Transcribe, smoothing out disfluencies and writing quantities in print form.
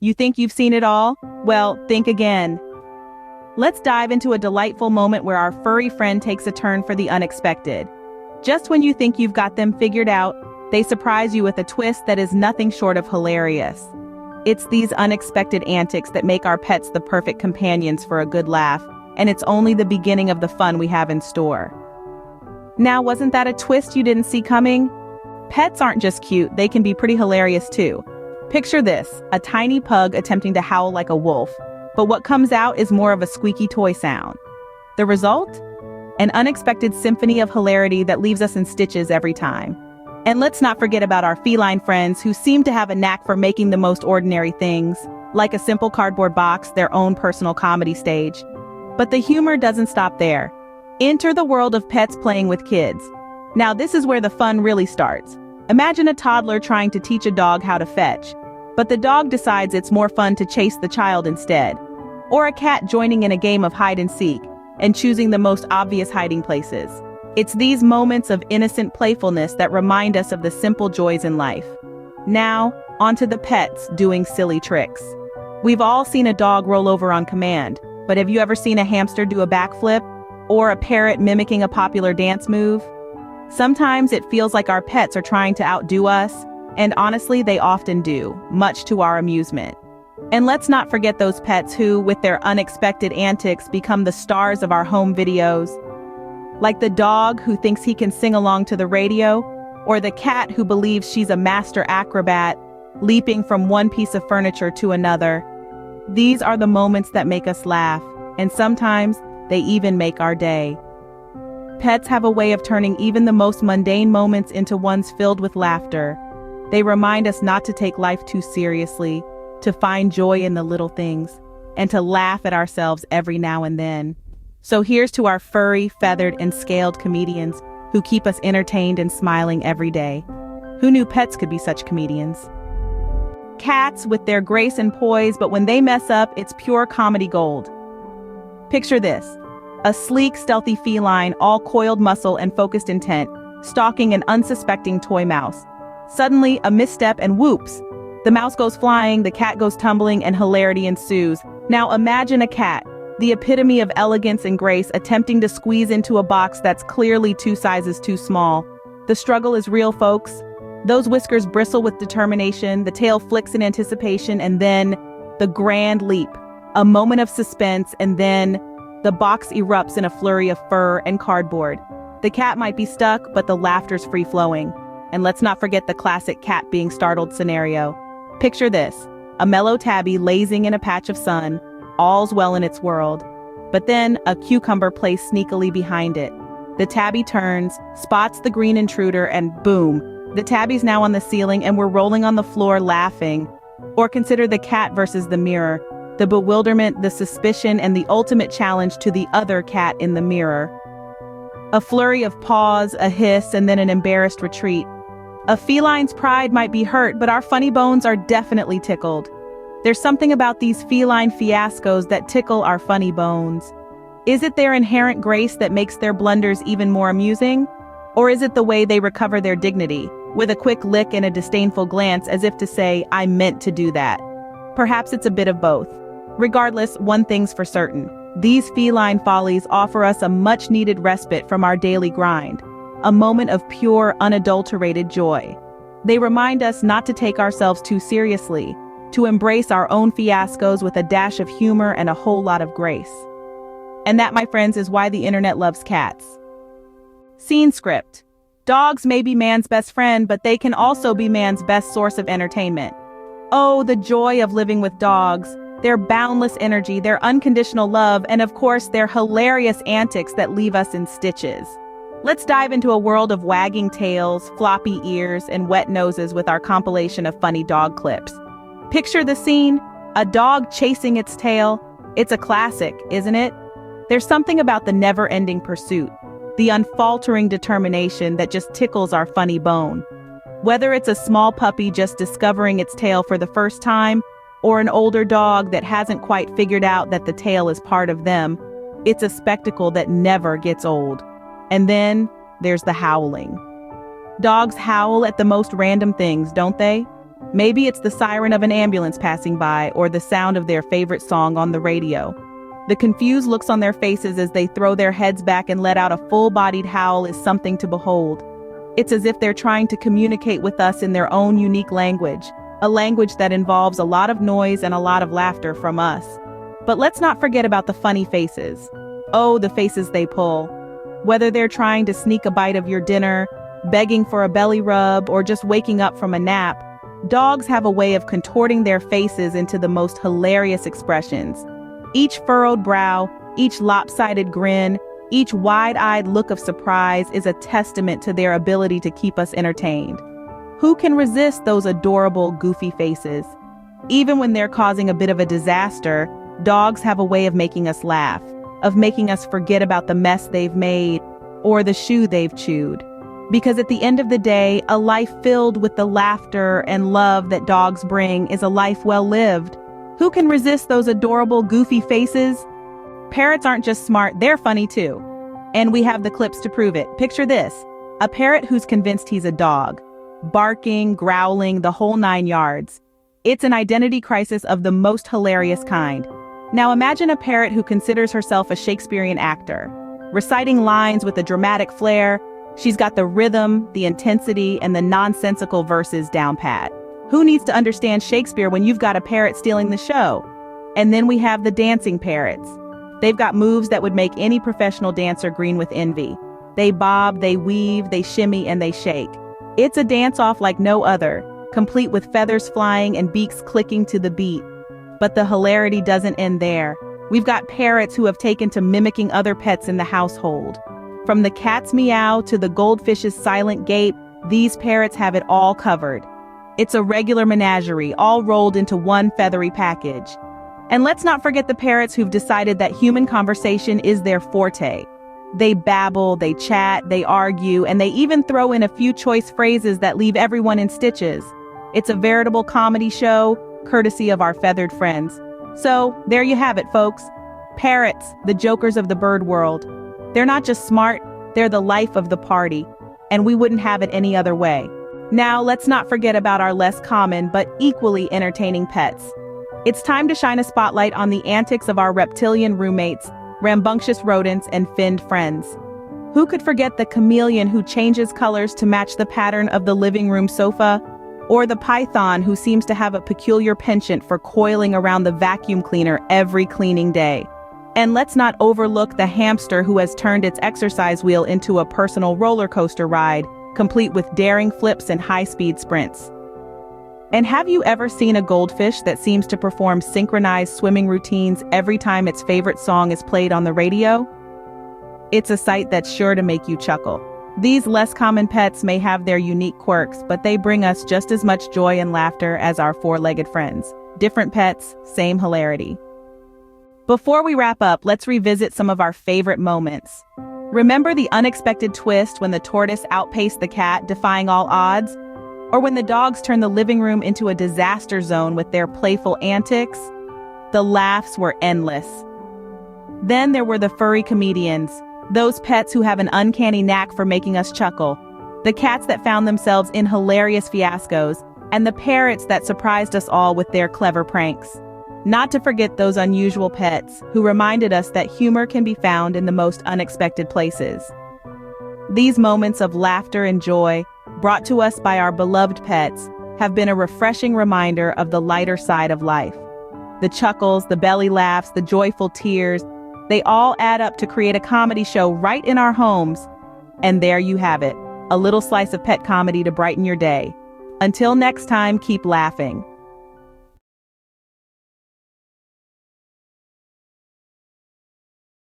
You think you've seen it all? Well, think again. Let's dive into a delightful moment where our furry friend takes a turn for the unexpected. Just when you think you've got them figured out, they surprise you with a twist that is nothing short of hilarious. It's these unexpected antics that make our pets the perfect companions for a good laugh, and it's only the beginning of the fun we have in store. Now, wasn't that a twist you didn't see coming? Pets aren't just cute, they can be pretty hilarious too. Picture this, a tiny pug attempting to howl like a wolf, but what comes out is more of a squeaky toy sound. The result? An unexpected symphony of hilarity that leaves us in stitches every time. And let's not forget about our feline friends who seem to have a knack for making the most ordinary things, like a simple cardboard box, their own personal comedy stage. But the humor doesn't stop there. Enter the world of pets playing with kids. Now this is where the fun really starts. Imagine a toddler trying to teach a dog how to fetch, but the dog decides it's more fun to chase the child instead. Or a cat joining in a game of hide and seek and choosing the most obvious hiding places. It's these moments of innocent playfulness that remind us of the simple joys in life. Now, onto the pets doing silly tricks. We've all seen a dog roll over on command, but have you ever seen a hamster do a backflip? Or a parrot mimicking a popular dance move? Sometimes it feels like our pets are trying to outdo us, and honestly, they often do, much to our amusement. And let's not forget those pets who, with their unexpected antics, become the stars of our home videos. Like the dog who thinks he can sing along to the radio, or the cat who believes she's a master acrobat, leaping from one piece of furniture to another. These are the moments that make us laugh, and sometimes they even make our day. Pets have a way of turning even the most mundane moments into ones filled with laughter. They remind us not to take life too seriously, to find joy in the little things, and to laugh at ourselves every now and then. So here's to our furry, feathered, and scaled comedians who keep us entertained and smiling every day. Who knew pets could be such comedians? Cats with their grace and poise, but when they mess up, it's pure comedy gold. Picture this, a sleek, stealthy feline, all coiled muscle and focused intent, stalking an unsuspecting toy mouse. Suddenly, a misstep and whoops! The mouse goes flying, the cat goes tumbling, and hilarity ensues. Now imagine a cat, the epitome of elegance and grace, attempting to squeeze into a box that's clearly 2 sizes too small. The struggle is real, folks. Those whiskers bristle with determination, the tail flicks in anticipation, and then the grand leap. A moment of suspense, and then the box erupts in a flurry of fur and cardboard. The cat might be stuck, but the laughter's free-flowing. And let's not forget the classic cat being startled scenario. Picture this, a mellow tabby lazing in a patch of sun, all's well in its world. But then a cucumber placed sneakily behind it. The tabby turns, spots the green intruder, and boom, the tabby's now on the ceiling and we're rolling on the floor laughing. Or consider the cat versus the mirror, the bewilderment, the suspicion, and the ultimate challenge to the other cat in the mirror. A flurry of paws, a hiss, and then an embarrassed retreat. A feline's pride might be hurt, but our funny bones are definitely tickled. There's something about these feline fiascos that tickle our funny bones. Is it their inherent grace that makes their blunders even more amusing? Or is it the way they recover their dignity, with a quick lick and a disdainful glance as if to say, I meant to do that? Perhaps it's a bit of both. Regardless, one thing's for certain. These feline follies offer us a much-needed respite from our daily grind, a moment of pure, unadulterated joy. They remind us not to take ourselves too seriously, to embrace our own fiascos with a dash of humor and a whole lot of grace. And that, my friends, is why the internet loves cats. Scene script. Dogs may be man's best friend, but they can also be man's best source of entertainment. Oh, the joy of living with dogs, their boundless energy, their unconditional love, and of course, their hilarious antics that leave us in stitches. Let's dive into a world of wagging tails, floppy ears, and wet noses with our compilation of funny dog clips. Picture the scene, a dog chasing its tail. It's a classic, isn't it? There's something about the never-ending pursuit, the unfaltering determination that just tickles our funny bone. Whether it's a small puppy just discovering its tail for the first time, or an older dog that hasn't quite figured out that the tail is part of them, it's a spectacle that never gets old. And then there's the howling. Dogs howl at the most random things, don't they? Maybe it's the siren of an ambulance passing by or the sound of their favorite song on the radio. The confused looks on their faces as they throw their heads back and let out a full-bodied howl is something to behold. It's as if they're trying to communicate with us in their own unique language, a language that involves a lot of noise and a lot of laughter from us. But let's not forget about the funny faces. Oh, the faces they pull. Whether they're trying to sneak a bite of your dinner, begging for a belly rub, or just waking up from a nap, dogs have a way of contorting their faces into the most hilarious expressions. Each furrowed brow, each lopsided grin, each wide-eyed look of surprise is a testament to their ability to keep us entertained. Who can resist those adorable, goofy faces? Even when they're causing a bit of a disaster, dogs have a way of making us laugh, of making us forget about the mess they've made or the shoe they've chewed. Because at the end of the day, a life filled with the laughter and love that dogs bring is a life well lived. Who can resist those adorable, goofy faces? Parrots aren't just smart, they're funny too. And we have the clips to prove it. Picture this: a parrot who's convinced he's a dog, barking, growling, the whole 9 yards. It's an identity crisis of the most hilarious kind. Now imagine a parrot who considers herself a Shakespearean actor, reciting lines with a dramatic flair. She's got the rhythm, the intensity, and the nonsensical verses down pat. Who needs to understand Shakespeare when you've got a parrot stealing the show? And then we have the dancing parrots. They've got moves that would make any professional dancer green with envy. They bob, they weave, they shimmy, and they shake. It's a dance-off like no other, complete with feathers flying and beaks clicking to the beat. But the hilarity doesn't end there. We've got parrots who have taken to mimicking other pets in the household. From the cat's meow to the goldfish's silent gape, these parrots have it all covered. It's a regular menagerie, all rolled into one feathery package. And let's not forget the parrots who've decided that human conversation is their forte. They babble, they chat, they argue, and they even throw in a few choice phrases that leave everyone in stitches. It's a veritable comedy show, courtesy of our feathered friends. So, there you have it, folks. Parrots, the jokers of the bird world. They're not just smart, they're the life of the party, and we wouldn't have it any other way. Now, let's not forget about our less common but equally entertaining pets. It's time to shine a spotlight on the antics of our reptilian roommates, rambunctious rodents, and finned friends. Who could forget the chameleon who changes colors to match the pattern of the living room sofa? Or the python who seems to have a peculiar penchant for coiling around the vacuum cleaner every cleaning day? And let's not overlook the hamster who has turned its exercise wheel into a personal roller coaster ride, complete with daring flips and high-speed sprints. And have you ever seen a goldfish that seems to perform synchronized swimming routines every time its favorite song is played on the radio? It's a sight that's sure to make you chuckle. These less common pets may have their unique quirks, but they bring us just as much joy and laughter as our four-legged friends. Different pets, same hilarity. Before we wrap up, let's revisit some of our favorite moments. Remember the unexpected twist when the tortoise outpaced the cat, defying all odds? Or when the dogs turned the living room into a disaster zone with their playful antics? The laughs were endless. Then there were the furry comedians, those pets who have an uncanny knack for making us chuckle, the cats that found themselves in hilarious fiascos, and the parrots that surprised us all with their clever pranks. Not to forget those unusual pets who reminded us that humor can be found in the most unexpected places. These moments of laughter and joy, brought to us by our beloved pets, have been a refreshing reminder of the lighter side of life. The chuckles, the belly laughs, the joyful tears, they all add up to create a comedy show right in our homes. And there you have it, a little slice of pet comedy to brighten your day. Until next time, keep laughing.